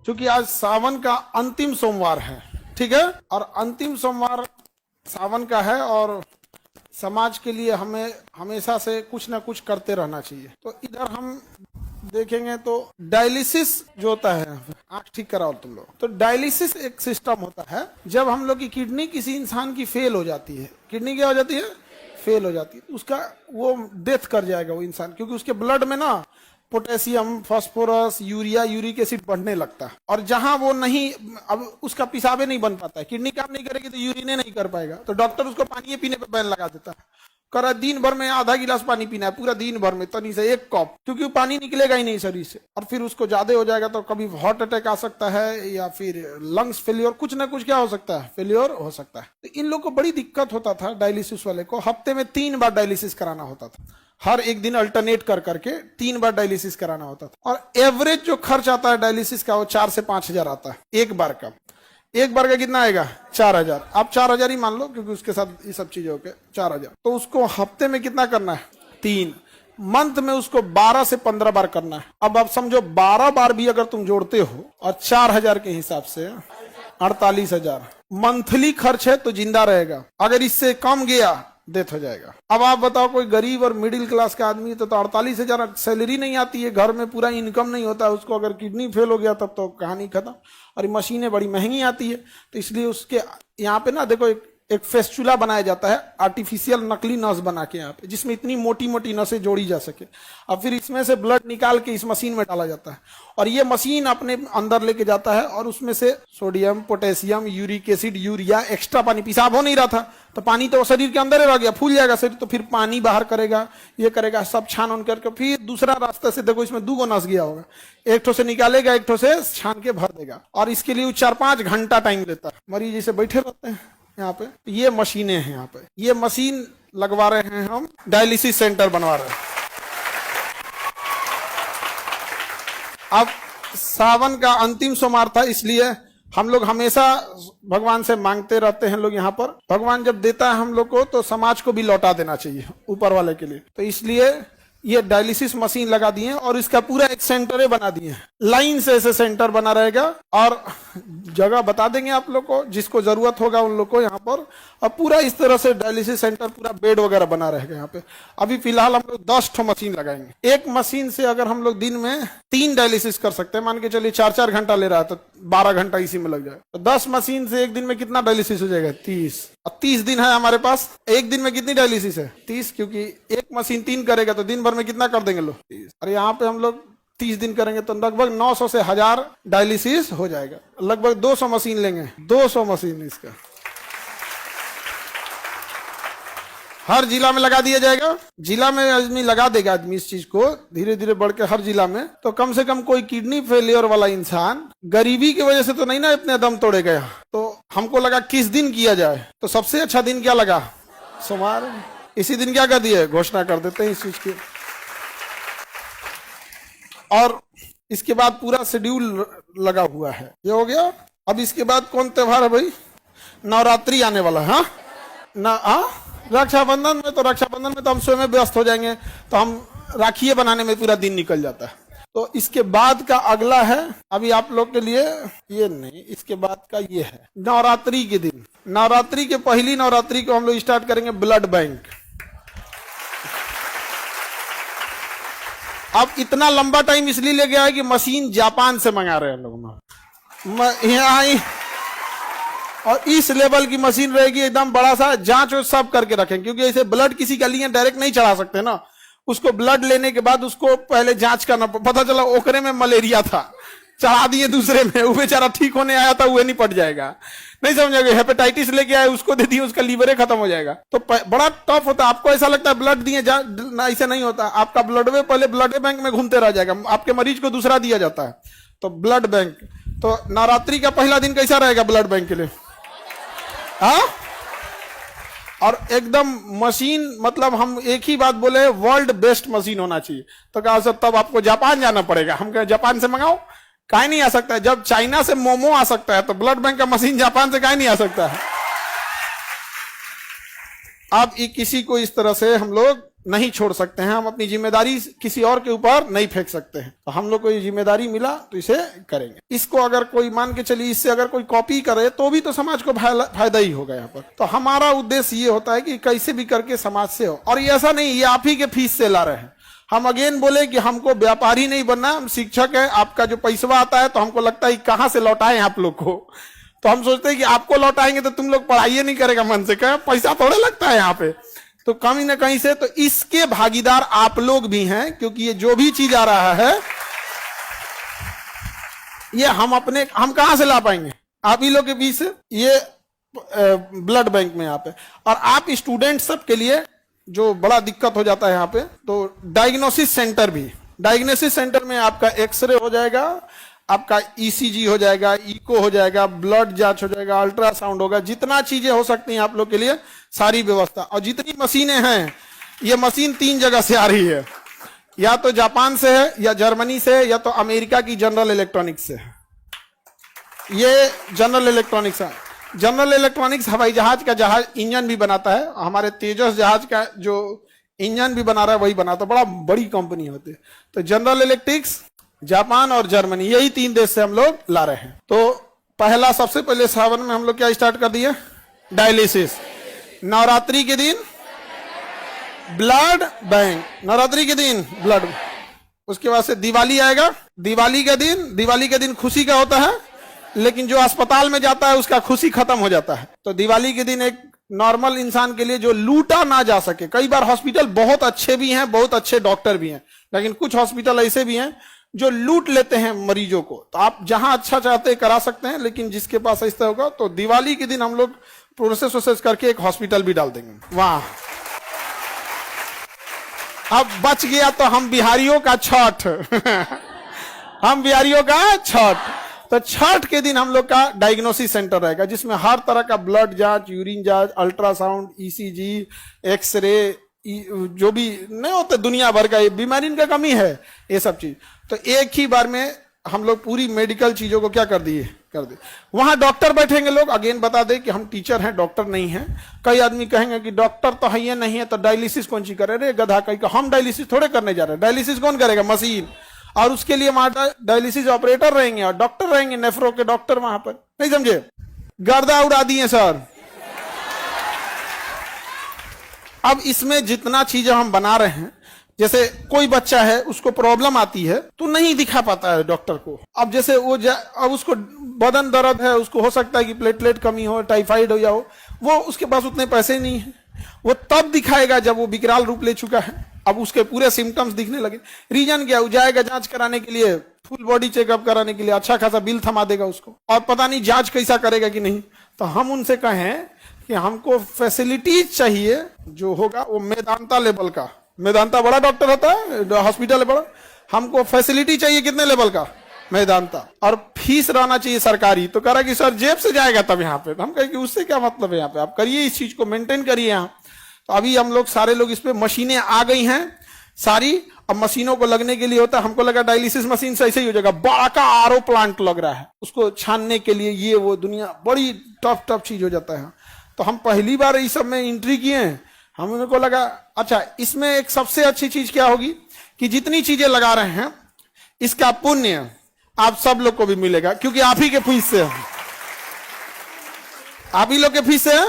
क्योंकि आज सावन का अंतिम सोमवार है, ठीक है, और अंतिम सोमवार सावन का है और समाज के लिए हमें हमेशा से कुछ ना कुछ करते रहना चाहिए। तो इधर हम देखेंगे तो डायलिसिस जो होता है, आंख ठीक कराओ तुम लोग, तो डायलिसिस एक सिस्टम होता है। जब हम लोग की किडनी किसी इंसान की फेल हो जाती है, किडनी क्या हो जाती है, फेल हो जाती है, उसका वो डेथ कर जाएगा वो इंसान, क्योंकि उसके ब्लड में ना potassium, phosphorus, urea, uric acid बढ़ने लगता है, और जहां वो नहीं, अब उसका पिसाबे नहीं बन पाता है, किडनी काम नहीं करेगी तो यूरिने नहीं कर पाएगा, तो डॉक्टर उसको पानी पीने पे बैन लगा देता है, करा दिन भर में आधा गिलास पानी पीना है, पूरा दिन भर में तनी से 1 कप, क्योंकि वो पानी निकलेगा ही नहीं शरीर से, और फिर उसको ज्यादा हो जाएगा तो कभी हार्ट अटैक आ सकता है या फिर लंग्स फेलियर, कुछ ना कुछ क्या हो सकता है, फेलियर हो सकता है। तो इन लोग को बड़ी दिक्कत होता था, डायलिसिस वाले को हफ्ते में 3 बार डायलिसिस कराना होता था, हर एक दिन अल्टरनेट कर करके 3 बार डायलिसिस कराना होता था, और एवरेज जो खर्च आता है डायलिसिस का वो 4 से 5 हजार आता है एक बार का। एक बार का कितना आएगा, 4,000, आप 4,000 ही मान लो, क्योंकि उसके साथ ये सब चीजों के 4,000। तो उसको हफ्ते में कितना करना है, 3, मंथ में उसको 12 से 15 बार करना है। अब आप समझो 12 बार भी अगर तुम जोड़ते हो और 4,000 के हिसाब से 48,000 मंथली खर्च है, तो जिंदा रहेगा। अगर इससे कम गया डेथ हो जाएगा। अब आप बताओ कोई गरीब और मिडिल क्लास का आदमी तो 48,000 सैलरी नहीं आती है, घर में पूरा इनकम नहीं होता है उसको, अगर किडनी फेल हो गया तब तो कहानी खत्म। और मशीनें बड़ी महंगी आती है, तो इसलिए उसके यहाँ पे ना देखो एक फेस्टुला बनाया जाता है, आर्टिफिशियल नकली नस बना के यहाँ पे, जिसमें इतनी मोटी मोटी नसें जोड़ी जा सके, और फिर इसमें से ब्लड निकाल के इस मशीन में डाला जाता है, और ये मशीन अपने अंदर लेके जाता है, और उसमें से sodium, potassium, uric acid, urea, extra पानी, पेशाब हो नहीं रहा था तो पानी तो शरीर के अंदर ही रह गया, फूल जाएगा शरीर, तो फिर पानी बाहर करेगा, ये करेगा, सब छान उन करके फिर दूसरा रास्ते से, देखो इसमें 2 नस गया होगा, एक ठो से निकालेगा, एक ठो से छान के भर देगा, और इसके लिए 4-5 घंटा टाइम लेता है। मरीज जैसे बैठे रहते हैं यहाँ पे, ये मशीनें हैं यहाँ पे, ये मशीन लगवा रहे हैं हम, डायलिसिस सेंटर बनवा रहे हैं। अब सावन का अंतिम सोमवार था, इसलिए हम लोग हमेशा भगवान से मांगते रहते हैं लोग यहाँ पर, भगवान जब देता है हम लोग को तो समाज को भी लौटा देना चाहिए ऊपर वाले के लिए, तो इसलिए ये डायलिसिस मशीन लगा दिए और इसका पूरा एक सेंटर बना दिए हैं, लाइन से ऐसे सेंटर बना रहेगा, और जगह बता देंगे आप लोग को, जिसको जरूरत होगा उन लोग को यहाँ पर, और पूरा इस तरह से डायलिसिस सेंटर, पूरा बेड वगैरह बना रहेगा यहाँ पे। अभी फिलहाल हम लोग 10 ठो मशीन लगाएंगे। एक मशीन से अगर हम लोग दिन में 3 डायलिसिस कर सकते हैं, मान के चलिए 4-4 घंटा ले रहा है तो 12 घंटा इसी में लग जाए, तो 10 मशीन से एक दिन में कितना डायलिसिस हो जाएगा, 30। और 30 दिन है हमारे पास, एक दिन में कितनी डायलिसिस है, 30, क्योंकि एक मशीन 3 करेगा तो दिन भर में कितना कर देंगे लोग, 30। और यहाँ पे हम लोग 30 दिन करेंगे तो लगभग 900 से 1000 डायलिसिस हो जाएगा। लगभग 200 मशीन लेंगे, 200 मशीन इसका हर जिला में लगा दिया जाएगा। जिला में आदमी लगा देगा, आदमी इस चीज को धीरे धीरे बढ़ के हर जिला में, तो कम से कम कोई किडनी फेलियर वाला इंसान गरीबी की वजह से तो नहीं ना इतने दम तोड़े गया। तो हमको लगा किस दिन किया जाए, तो सबसे अच्छा दिन क्या लगा, सोमवार। इसी दिन क्या कर दिए, घोषणा कर देते हैं इस चीज की। और इसके बाद पूरा शेड्यूल लगा हुआ है, ये हो गया। अब इसके बाद कौन त्योहार है भाई, नवरात्रि आने वाला है। हाँ ना, हाँ रक्षाबंधन में, तो रक्षाबंधन में तो हम स्वयं व्यस्त हो जाएंगे, तो हम राखियां बनाने में पूरा दिन निकल जाता है। तो इसके बाद का अगला है, अभी आप लोग के लिए ये नहीं, इसके बाद का ये है नवरात्रि के दिन। नवरात्रि के पहली नवरात्रि को हम लोग स्टार्ट करेंगे ब्लड बैंक। अब इतना लंबा टाइम इसलिए ले गया है कि मशीन जापान से मंगा रहे हैं लोग यहाँ, और इस लेवल की मशीन रहेगी, एकदम बड़ा सा जांच सब करके रखें, क्योंकि ऐसे ब्लड किसी का लिए डायरेक्ट नहीं चढ़ा सकते ना, उसको ब्लड लेने के बाद उसको पहले जांच करना। पता चला ओकरे में मलेरिया था, चढ़ा दिए दूसरे में, वो बेचारा ठीक होने आया था, वो निपट जाएगा, नहीं समझोगे। हेपेटाइटिस लेके आए, उसको दे दिए, उसका लीवरे खत्म हो जाएगा। तो बड़ा टफ होता है। आपको ऐसा लगता है ब्लड दिए ऐसा नहीं होता, आपका ब्लड वे पहले ब्लड बैंक में घूमते रह जाएगा, आपके मरीज को दूसरा दिया जाता है। तो ब्लड बैंक, तो नवरात्रि का पहला दिन कैसा रहेगा ब्लड बैंक के लिए, हाँ। और एकदम मशीन, मतलब हम एक ही बात बोले, वर्ल्ड बेस्ट मशीन होना चाहिए। तो कहा सर तब आपको जापान जाना पड़ेगा। हम कहे जापान से मंगाओ, काहे नहीं आ सकता है। जब चाइना से मोमो आ सकता है तो ब्लड बैंक का मशीन जापान से काहे नहीं आ सकता है। अब किसी को इस तरह से हम लोग नहीं छोड़ सकते हैं, हम अपनी जिम्मेदारी किसी और के ऊपर नहीं फेंक सकते हैं। तो हम लोग को ये जिम्मेदारी मिला तो इसे करेंगे। इसको अगर कोई मान के चलिए इससे अगर कोई कॉपी करे तो भी तो समाज को फायदा ही होगा यहाँ पर। तो हमारा उद्देश्य ये होता है कि कैसे भी करके समाज से हो। और ये ऐसा नहीं ये आप ही के फीस से ला रहे हैं। हम अगेन बोले कि हमको व्यापारी नहीं बनना, हम शिक्षक है। आपका जो पैसा आता है तो हमको लगता है कहां से लौटाएं आप लोग को। तो हम सोचते हैं कि आपको लौटाएंगे तो तुम लोग पढ़ाई नहीं करेगा मन से, क्या पैसा थोड़े लगता है यहाँ पे, तो कहीं ना कहीं से तो इसके भागीदार आप लोग भी हैं। क्योंकि ये जो भी चीज आ रहा है ये हम कहां से ला पाएंगे, आप ही लोग के बीच से। ये ब्लड बैंक में यहाँ पे, और आप स्टूडेंट सब के लिए जो बड़ा दिक्कत हो जाता है यहाँ पे, तो डायग्नोसिस सेंटर भी, डायग्नोसिस सेंटर में आपका एक्सरे हो जाएगा, आपका ईसीजी हो जाएगा, इको हो जाएगा, ब्लड जांच हो जाएगा, अल्ट्रासाउंड होगा, जितना चीजें हो सकती हैं आप लोग के लिए सारी व्यवस्था। और जितनी मशीनें हैं, ये मशीन 3 जगह से आ रही है, या तो जापान से है, या जर्मनी से है, या तो अमेरिका की जनरल इलेक्ट्रॉनिक्स से है। ये जनरल इलेक्ट्रॉनिक्स है। जनरल इलेक्ट्रॉनिक्स हवाई जहाज का इंजन भी बनाता है। हमारे तेजस जहाज का जो इंजन भी बना रहा है वही बनाता है, बड़ा बड़ी कंपनी होती है। तो जनरल इलेक्ट्रिक्स, जापान और जर्मनी, यही 3 देश से हम लोग ला रहे हैं। तो पहला सबसे पहले सावन में हम लोग क्या स्टार्ट कर दिए, डायलिसिस। नवरात्रि के दिन ब्लड बैंक, नवरात्रि के दिन ब्लड। उसके बाद से दिवाली आएगा। दिवाली के दिन खुशी का होता है, लेकिन जो अस्पताल में जाता है उसका खुशी खत्म हो जाता है। तो दिवाली के दिन एक नॉर्मल इंसान के लिए जो लूटा ना जा सके, कई बार हॉस्पिटल बहुत अच्छे भी हैं, बहुत अच्छे डॉक्टर भी हैं, लेकिन कुछ हॉस्पिटल ऐसे भी हैं जो लूट लेते हैं मरीजों को। तो आप जहां अच्छा चाहते हैं करा सकते हैं, लेकिन जिसके पास ऐसा होगा तो दिवाली के दिन हम लोग प्रोसेस करके एक हॉस्पिटल भी डाल देंगे वहां। अब बच गया तो हम बिहारियों का छठ हम बिहारियों का छठ। तो छठ के दिन हम लोग का डायग्नोसिस सेंटर रहेगा, जिसमें हर तरह का ब्लड जांच, यूरिन जांच, अल्ट्रासाउंड, ईसीजी, एक्सरे, जो भी नहीं होता दुनिया भर का, ये बीमारी का कमी है, ये सब चीज। तो एक ही बार में हम लोग पूरी मेडिकल चीजों को क्या कर दिए। वहां डॉक्टर बैठेंगे लोग। अगेन बता दें कि हम टीचर हैं, डॉक्टर नहीं हैं। कई आदमी कहेंगे कि डॉक्टर तो है ये नहीं है तो डायलिसिस कौन सी करे, रे गधा कहीं का। हम डायलिसिस थोड़े करने जा रहे हैं, डायलिसिस कौन करेगा, मशीन। और उसके लिए वहां डायलिसिस ऑपरेटर रहेंगे और डॉक्टर रहेंगे, नेफ्रो के डॉक्टर वहां पर। नहीं समझे, गर्दा उड़ा दिए सर। अब इसमें जितना चीजें हम बना रहे हैं, जैसे कोई बच्चा है उसको प्रॉब्लम आती है तो नहीं दिखा पाता है डॉक्टर को। अब जैसे वो अब उसको बदन दर्द है, उसको हो सकता है कि प्लेटलेट कमी हो, टाइफाइड हो, या वो उसके पास उतने पैसे नहीं है। वो तब दिखाएगा जब वो विकराल रूप ले चुका है, अब उसके पूरे सिम्टम्स दिखने लगे। रीजन क्या, वो जाएगा जांच कराने के लिए, फुल बॉडी चेकअप कराने के लिए, अच्छा खासा बिल थमा देगा उसको, और पता नहीं जांच कैसा करेगा कि नहीं। तो हम उनसे कहें कि हमको फैसिलिटीज चाहिए जो होगा वो मेदांता लेवल का। मेदांता बड़ा डॉक्टर होता है, हॉस्पिटल है बड़ा। हमको फैसिलिटी चाहिए कितने लेवल का, मेदांता। और फीस रहना चाहिए सरकारी। तो कह रहा कि सर जेब से जाएगा तब यहाँ पे। तो हम कहें कि उससे क्या मतलब है, यहाँ पे आप करिए, इस चीज को मेंटेन करिए यहाँ। तो अभी हम लोग सारे लोग इस पे, मशीनें आ गई हैं सारी। अब मशीनों को लगने के लिए होता है, हमको लगा डायलिसिस मशीन से ऐसे ही हो जाएगा, बड़ा का आरओ प्लांट लग रहा है उसको छानने के लिए, ये वो दुनिया बड़ी टफ चीज हो जाता है। तो हम पहली बार इस सब में एंट्री किए हैं। हमें को लगा अच्छा इसमें एक सबसे अच्छी चीज क्या होगी कि जितनी चीजें लगा रहे हैं इसका पुण्य आप सब लोग को भी मिलेगा, क्योंकि आप ही के फीस से, आप ही लोग के फीस से है।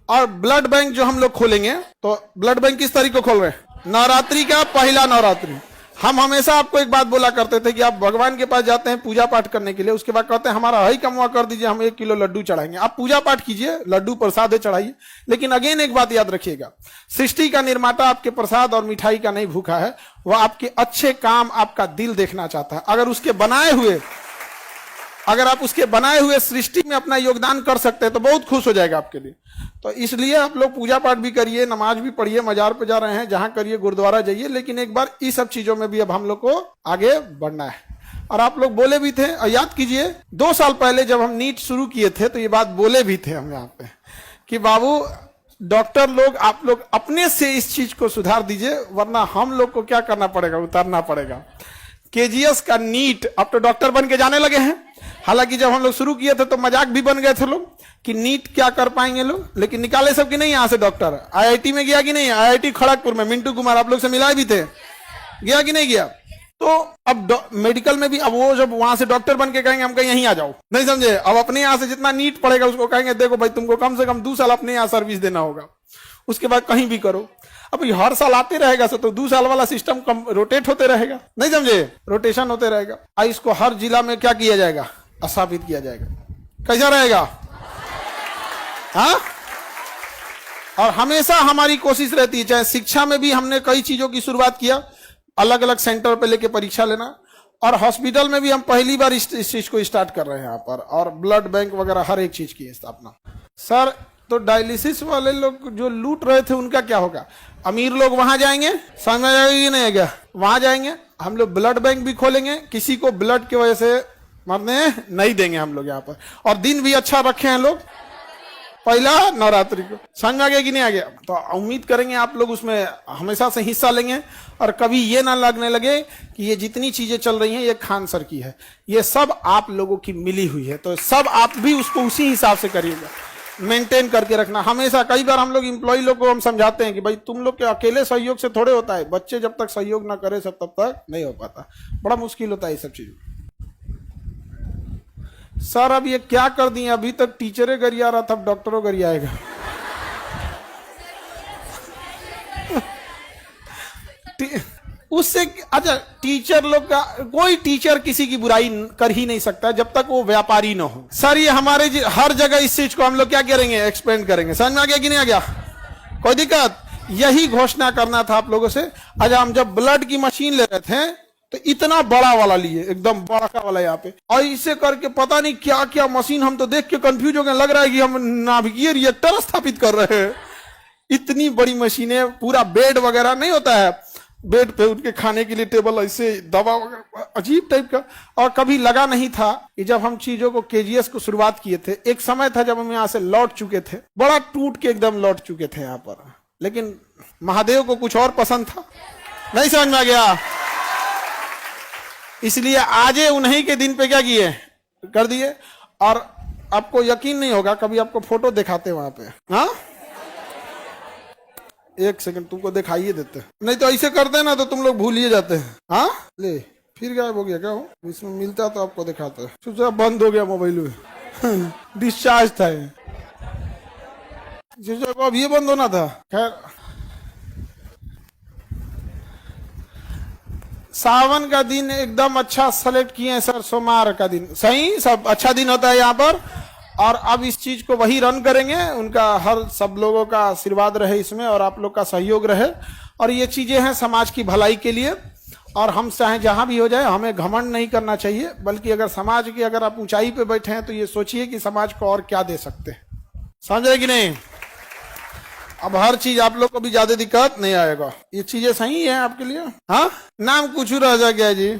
और ब्लड बैंक जो हम लोग खोलेंगे, तो ब्लड बैंक किस तारीख को खोल रहे हैं, नवरात्रि का पहला नवरात्रि। हम हमेशा आपको एक बात बोला करते थे कि आप भगवान के पास जाते हैं पूजा पाठ करने के लिए, उसके बाद कहते हैं हमारा हई कमवा कर दीजिए, हम 1 किलो लड्डू चढ़ाएंगे। आप पूजा पाठ कीजिए, लड्डू प्रसाद चढ़ाइए, लेकिन अगेन एक बात याद रखिएगा, सृष्टि का निर्माता आपके प्रसाद और मिठाई का नहीं भूखा है, वह आपके अच्छे काम, आपका दिल देखना चाहता है। अगर आप उसके बनाए हुए सृष्टि में अपना योगदान कर सकते हैं तो बहुत खुश हो जाएगा आपके लिए। तो इसलिए आप लोग पूजा पाठ भी करिए, नमाज भी पढ़िए, मजार पे जा रहे हैं जहां करिए, गुरुद्वारा जाइए, लेकिन एक बार इस सब चीजों में भी अब हम लोग को आगे बढ़ना है। और आप लोग बोले भी थे, और याद कीजिए 2 साल पहले जब हम नीट शुरू किए थे तो ये बात बोले भी थे हम यहाँ पे कि बाबू डॉक्टर लोग, आप लोग अपने से इस चीज को सुधार दीजिए, वरना हम लोग को क्या करना पड़ेगा, उतारना पड़ेगा। केजीएस का नीट, अब तो डॉक्टर बन के जाने लगे हैं। हालांकि जब हम लोग शुरू किए थे तो मजाक भी बन गए थे लोग, कि नीट क्या कर पाएंगे लोग, लेकिन निकाले सब कि नहीं यहां से डॉक्टर। आईआईटी में गया कि नहीं, आईआईटी खड़गपुर में मिंटू कुमार आप लोग से मिलाए भी थे, गया कि नहीं गया। तो अब मेडिकल में भी अब वो जब वहां से डॉक्टर बन के कहेंगे हम कहीं यहीं आ जाओ, नहीं समझे। अब अपने यहां से जितना नीट पड़ेगा उसको कहेंगे देखो भाई तुमको कम से कम 2 साल अपने यहां सर्विस देना होगा, उसके बाद कहीं भी करो। अब हर साल आते रहेगा तो 2 साल वाला सिस्टम रोटेट होते रहेगा, नहीं समझे, रोटेशन होते रहेगा। इसको हर जिला में क्या किया जाएगा, स्थापित किया जाएगा। कैसा रहेगा, हाँ। और हमेशा हमारी कोशिश रहती है, चाहे शिक्षा में भी हमने कई चीजों की शुरुआत किया, अलग अलग सेंटर पे लेके परीक्षा लेना, और हॉस्पिटल में भी हम पहली बार इस चीज को स्टार्ट कर रहे हैं यहाँ पर, और ब्लड बैंक वगैरह हर एक चीज की स्थापना। सर तो डायलिसिस वाले लोग जो लूट रहे थे उनका क्या होगा, अमीर लोग वहां जाएंगे, समझ में आएगा नहीं आएगा, वहां जाएंगे, हम लोग ब्लड बैंक भी खोलेंगे, किसी को ब्लड की वजह से मरने नहीं देंगे हम लोग यहाँ पर, और दिन भी अच्छा रखे हैं लोग, पहला नवरात्रि को। समझ में आ गया कि नहीं आ गया। तो उम्मीद करेंगे आप लोग उसमें हमेशा से हिस्सा लेंगे, और कभी ये ना लगने लगे कि ये जितनी चीजें चल रही हैं ये खान सर की है, ये सब आप लोगों की मिली हुई है। तो सब आप भी उसको उसी हिसाब से करिएगा, मेंटेन करके रखना हमेशा। कई बार हम लोग एम्प्लॉय लोग को हम समझाते हैं कि भाई तुम लोग के अकेले सहयोग से थोड़े होता है, बच्चे जब तक सहयोग ना करे सब तब तक नहीं हो पाता, बड़ा मुश्किल होता है ये सब चीज। सर अब ये क्या कर दिए, अभी तक टीचरे गरिया रहा था, अब डॉक्टरों गरियाएगा। उससे अच्छा, टीचर लोग का कोई टीचर किसी की बुराई कर ही नहीं सकता जब तक वो व्यापारी ना हो। सर ये हमारे हर जगह इस चीज को हम लोग क्या करेंगे, एक्सपेंड करेंगे। समझ में आ गया कि नहीं आ गया, कोई दिक्कत। यही घोषणा करना था आप लोगों से। अच्छा हम जब ब्लड की मशीन ले रहे थे तो इतना बड़ा वाला लिए, एकदम बड़ा का वाला यहाँ पे, और इसे करके पता नहीं क्या क्या मशीन, हम तो देख के कंफ्यूज हो गए, लग रहा है कि हम नाभिकीय रिएक्टर स्थापित कर रहे हैं। इतनी बड़ी मशीनें, पूरा बेड वगैरह नहीं होता है, बेड पे उनके खाने के लिए टेबल, ऐसे दवा वगैरह अजीब टाइप का। और कभी लगा नहीं था कि जब हम चीजों को केजीएस को शुरुआत किए थे, एक समय था जब हम यहाँ से लौट चुके थे, बड़ा टूट के एकदम लौट चुके थे यहाँ पर, लेकिन महादेव को कुछ और पसंद था, नहीं समझ में आ गया। इसलिए आजे उन्हीं के दिन पे क्या किए, कर दिए। और आपको यकीन नहीं होगा, कभी आपको फोटो दिखाते वहां पे, हाँ एक सेकंड तुमको दिखाइए देते, नहीं तो ऐसे करते ना तो तुम लोग भूल ही जाते हैं। हाँ ले फिर गायब हो गया क्या हो, इसमें मिलता तो आपको दिखाता है, सोचा बंद हो गया मोबाइल में। डिस्चार्ज था अब ये बंद होना था। खैर सावन का दिन एकदम अच्छा सेलेक्ट किए हैं सर, सोमवार का दिन सही, सब अच्छा दिन होता है यहाँ पर। और अब इस चीज को वही रन करेंगे, उनका हर सब लोगों का आशीर्वाद रहे इसमें, और आप लोग का सहयोग रहे। और ये चीजें हैं समाज की भलाई के लिए, और हम चाहे जहां भी हो जाए हमें घमंड नहीं करना चाहिए, बल्कि अगर समाज की अगर आप ऊंचाई पे बैठे हैं तो ये सोचिए कि समाज को और क्या दे सकते हैं। समझ रहे कि नहीं। अब हर चीज आप लोग को भी ज्यादा दिक्कत नहीं आएगा, ये चीजें सही है आपके लिए। हाँ नाम कुछ रह जा गया जी,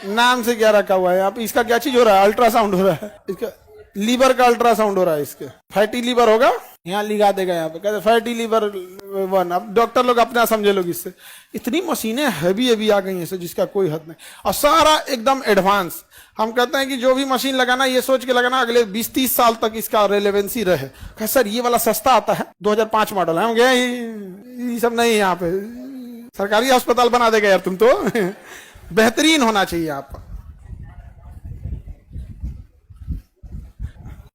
नाम से क्या रखा हुआ है। आप इसका क्या चीज हो रहा है, अल्ट्रासाउंड हो रहा है, इसका लीवर का अल्ट्रासाउंड हो रहा है, इसके फैटी लीवर होगा, यहाँ लिखा देगा यहाँ पे, कहते फैटी लीवर 1। अब डॉक्टर लोग अपना समझे लोग इससे, इतनी मशीनें हैवी हैवी आ गई हैं जिसका कोई हद नहीं, और सारा एकदम एडवांस। हम कहते हैं कि जो भी मशीन लगाना ये सोच के लगाना अगले 20-30 साल तक इसका रेलेवेंसी रहे। कह सर ये वाला सस्ता आता है, 2005 मॉडल है, हम गए ये सब नहीं, यहाँ पे सरकारी अस्पताल बना देगा यार तुम तो। बेहतरीन होना चाहिए आप।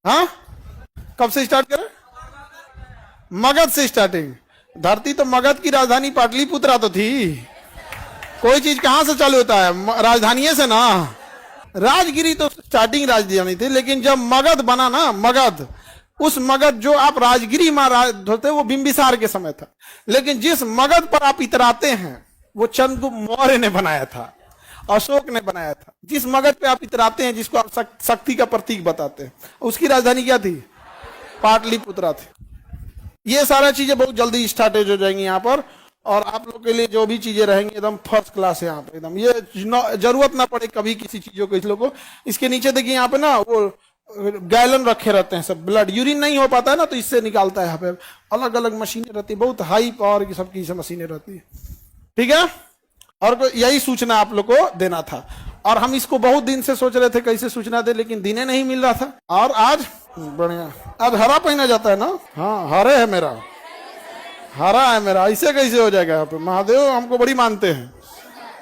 हाँ कब से स्टार्ट करें, मगध से स्टार्टिंग। धरती तो मगध की राजधानी पाटलिपुत्रा तो थी, कोई चीज कहां से चालू होता है, राजधानी से ना। राजगिरी तो स्टार्टिंग राजधानी थी, लेकिन जब मगध बना ना, मगध, उस मगध जो आप राजगिरी महाराज होते वो बिंबिसार के समय था, लेकिन जिस मगध पर आप इतराते हैं वो चंद्रगुप्त मौर्य ने बनाया था, अशोक ने बनाया था। जिस मगध पे आप इतराते हैं, जिसको आप शक्ति का प्रतीक बताते हैं, उसकी राजधानी क्या थी, पाटलिपुत्रा थी। ये सारा चीजें बहुत जल्दी स्टार्टेज हो जाएंगी यहाँ पर, और आप लोग के लिए जो भी चीजें रहेंगी एकदम फर्स्ट क्लास है यहाँ पे, एकदम ये जरूरत ना पड़े कभी किसी चीजों को। इस लोगों को इसके नीचे देखिए यहाँ पे ना वो गैलन रखे रहते हैं सब, ब्लड यूरिन नहीं हो पाता है ना तो इससे निकालता है। यहाँ पे अलग अलग मशीनें रहती है, बहुत हाई पावर की सबकी मशीनें रहती है, ठीक है। और यही सूचना आप लोग को देना था, और हम इसको बहुत दिन से सोच रहे थे कैसे सूचना दे, लेकिन दिने नहीं मिल रहा था, और आज बढ़िया। आज हरा पहना जाता है ना? हाँ, हरे है मेरा, हरा है मेरा। ऐसे कैसे हो जाएगा? यहाँ पे महादेव हमको बड़ी मानते हैं।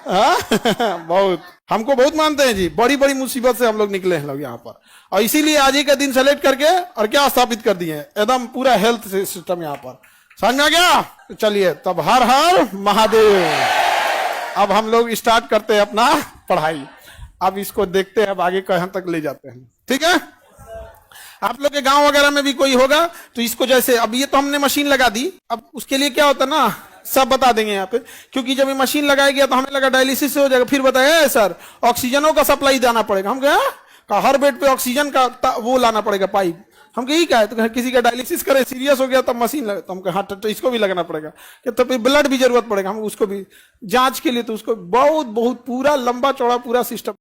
हाँ? बहुत, हमको बहुत मानते हैं जी। बड़ी बड़ी मुसीबत से हम लोग निकले हैं लोग यहाँ पर, और इसीलिए आज ही का दिन सेलेक्ट करके और क्या स्थापित कर दिए हैं, एकदम पूरा हेल्थ सिस्टम यहाँ पर। समझ में आ गया? चलिए तब, हर हर महादेव। अब हम लोग स्टार्ट करते हैं अपना पढ़ाई। अब इसको देखते हैं अब आगे कहां तक ले जाते हैं। ठीक है? आप लोग के गांव वगैरह में भी कोई होगा तो इसको, जैसे अब ये तो हमने मशीन लगा दी, अब उसके लिए क्या होता है ना, सब बता देंगे यहाँ पे। क्योंकि जब ये मशीन लगाया गया तो हमें लगा डायलिसिस से हो जाएगा, फिर बताया सर ऑक्सीजनों का सप्लाई देना पड़ेगा। हम कहा हर बेड पे ऑक्सीजन का वो लाना पड़ेगा पाइप। हम कही क्या है, तो किसी का डायलिसिस करे सीरियस हो गया तब मशीन लगा, तो हम कहा हाँ तो इसको भी लगाना पड़ेगा, कि तो फिर ब्लड भी जरूरत पड़ेगा हम उसको भी जांच के लिए, तो उसको बहुत बहुत पूरा लंबा चौड़ा पूरा सिस्टम